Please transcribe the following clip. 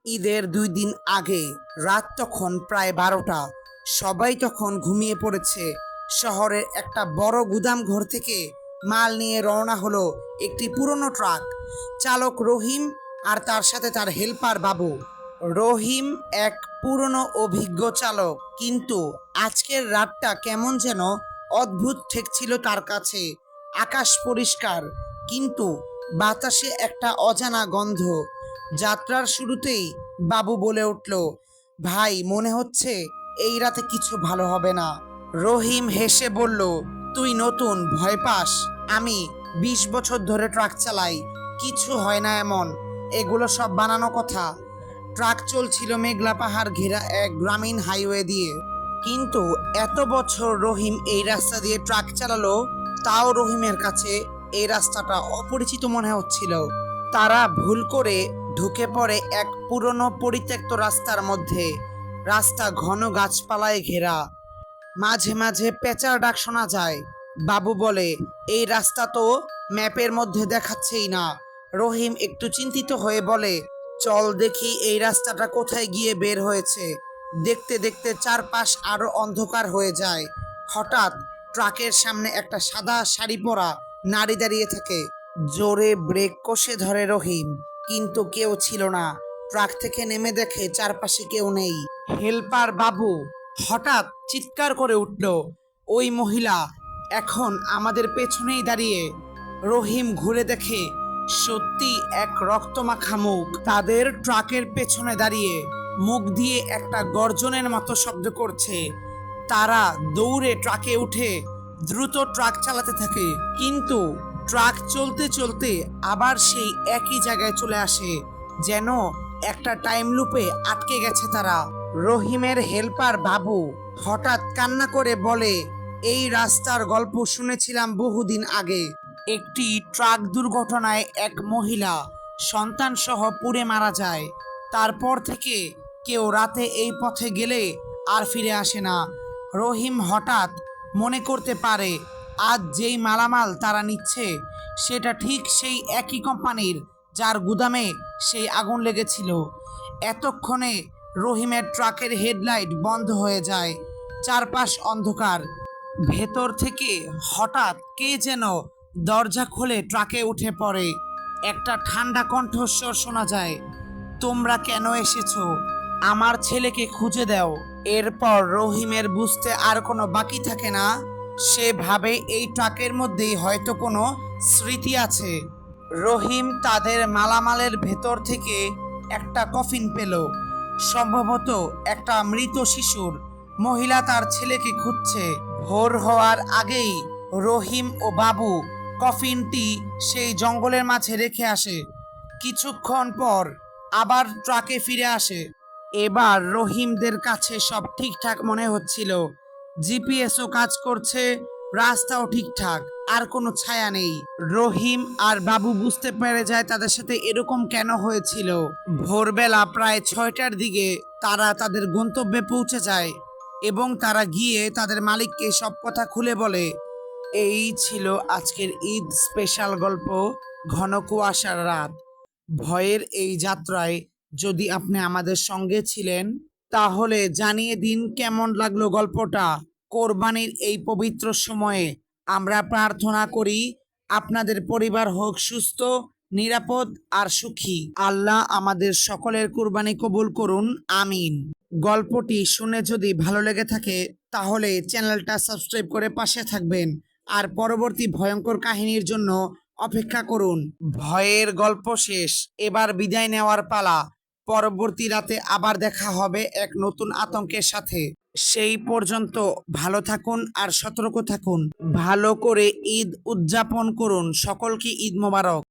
ঈদের 2 দিন আগে রাত তখন প্রায় 12টা। সবাই তখন ঘুমিয়ে পড়েছে। শহরের একটা বড় গুদাম ঘর থেকে মাল নিয়ে রওনা হলো একটি পুরনো ট্রাক। চালক রহিম আর তার সাথে তার হেল্পার বাবু। রহিম এক পুরনো অভিজ্ঞ চালক, কিন্তু আজকের রাতটা কেমন যেন অদ্ভুত ঠেকছিল তার কাছে। আকাশ পরিষ্কার, কিন্তু বাতাসে একটা অজানা গন্ধ। যাত্রার শুরুতেই বাবু বলে উঠল, ভাই, মনে হচ্ছে এই রাতে কিছু ভালো হবে না। রহিম হেসে বলল, তুই নতুন, ভয় পাস? আমি 20 বছর ধরে ট্রাক চালাই, কিছু হয় না এমন। এগুলো সব বানানো কথা। ট্রাক চলছিল মেঘলা পাহাড় ঘেরা এক গ্রামীণ হাইওয়ে দিয়ে। কিন্তু এত বছর রহিম এই রাস্তা দিয়ে ট্রাক চালালো, তাও রহিমের কাছে এই রাস্তাটা অপরিচিত মনে হচ্ছিল। তারা ভুল করে ঢুকে পড়ে এক পুরনো পরিত্যক্ত রাস্তার মধ্যে। রাস্তা ঘন গাছপালায় ঘেরা, মাঝে মাঝে পেঁচার ডাক শোনা যায়। বাবু বলে, এই রাস্তা তো ম্যাপের মধ্যে দেখাচ্ছেই না। রহিম একটু চিন্তিত হয়ে বলে, চল দেখি এই রাস্তাটা কোথায় গিয়ে বের হয়েছে। দেখতে দেখতে চারপাশ আরো অন্ধকার হয়ে যায়। হঠাৎ ট্রাকের সামনে একটা সাদা শাড়ি পরা নারী দাঁড়িয়ে থাকে। জোরে ব্রেক কষে ধরে রহিম, কিন্তু কেউ ছিল না। ট্রাক থেকে নেমে দেখে চারপাশে কেউ নেই। হেল্পার বাবু হঠাৎ চিৎকার করে উঠল, ওই মহিলা এখন আমাদের পেছনেই দাঁড়িয়ে। রহিম ঘুরে দেখে সত্যি এক রক্তমাখা মুখ তাদের ট্রাকের পেছনে দাঁড়িয়ে, মুখ দিয়ে একটা গর্জনের মতো শব্দ করছে। তারা দৌড়ে ট্রাকে উঠে দ্রুত ট্রাক চালাতে থাকে, কিন্তু ট্রাক চলতে চলতে আবার সেই একই জায়গায় চলে আসে, যেন একটা টাইম লুপে আটকে গেছে তারা। রহিমের হেল্পার বাবু হঠাৎ কান্না করে বলে, এই রাস্তার গল্প শুনেছিলাম বহুদিন আগে। একটি ট্রাক দুর্ঘটনায় এক মহিলা সন্তান সহ পুড়ে মারা যায়। তারপর থেকে কেউ রাতে এই পথে গেলে আর ফিরে আসে না। রহিম হঠাৎ মনে করতে পারে, আজ যেই মালামাল তারা নিচ্ছে সেটা ঠিক সেই একই কোম্পানির যার গুদামে সেই আগুন লেগেছিল। এতক্ষণে রহিমের ট্রাকের হেডলাইট বন্ধ হয়ে যায়। চারপাশ অন্ধকার। ভেতর থেকে হঠাৎ কে যেন দরজা খুলে ট্রাকে উঠে পড়ে। একটা ঠান্ডা কণ্ঠস্বর শোনা যায়, তোমরা কেন এসেছো? আমার ছেলেকে খুঁজে দাও। এরপর রহিমের বুঝতে আর কোনো বাকি থাকে না। সে ভাবে এই ট্রাকের মধ্যেই হয়তো কোনো স্মৃতি আছে। রহিম তাদের মালামালের ভেতর থেকে একটা কফিন পেল, সম্ভবত একটা মৃত শিশুর। মহিলা তার ছেলেকে খুঁজছে। ভোর হওয়ার আগেই রহিম ও বাবু কফিনটি সেই জঙ্গলের মাঝে রেখে আসে। কিছুক্ষণ পর আবার ট্রাকে ফিরে আসে। এবার রহিমদের কাছে সব ঠিকঠাক মনে হচ্ছিল। জিপিএসও কাজ করছে, রাস্তাও ঠিকঠাক, আর কোনো ছায়া নেই। রহিম আর বাবু বুঝতে পেরে যায় তাদের সাথে এরকম কেন হয়েছিল। ভোরবেলা প্রায় 6টার দিকে তারা তাদের গন্তব্যে পৌঁছে যায় এবং তারা গিয়ে তাদের মালিককে সব কথা খুলে বলে। এই ছিল আজকের ঈদ স্পেশাল গল্প, ঘন কুয়াশার রাত। ভয়ের এই যাত্রায় যদি আপনি আমাদের সঙ্গে ছিলেন, তাহলে জানিয়ে দিন কেমন লাগলো গল্পটা। কোরবানির এই পবিত্র সময়ে আমরা প্রার্থনা করি আপনাদের পরিবার হোক সুস্থ, নিরাপদ আর সুখী। আল্লাহ আমাদের সকলের কুরবানি কবুল করুন, আমিন। গল্পটি শুনে যদি ভালো লেগে থাকে তাহলে চ্যানেলটা সাবস্ক্রাইব করে পাশে থাকবেন, আর পরবর্তী ভয়ঙ্কর কাহিনীর জন্য অপেক্ষা করুন। ভয়ের গল্প শেষ, এবার বিদায় নেওয়ার পালা। পরবর্তী রাতে আবার দেখা হবে এক নতুন আতঙ্কের সাথে। সেই পর্যন্ত ভালো থাকুন আর সতর্ক থাকুন। ভালো করে ঈদ উদযাপন করুন। সকলকে ঈদ মোবারক।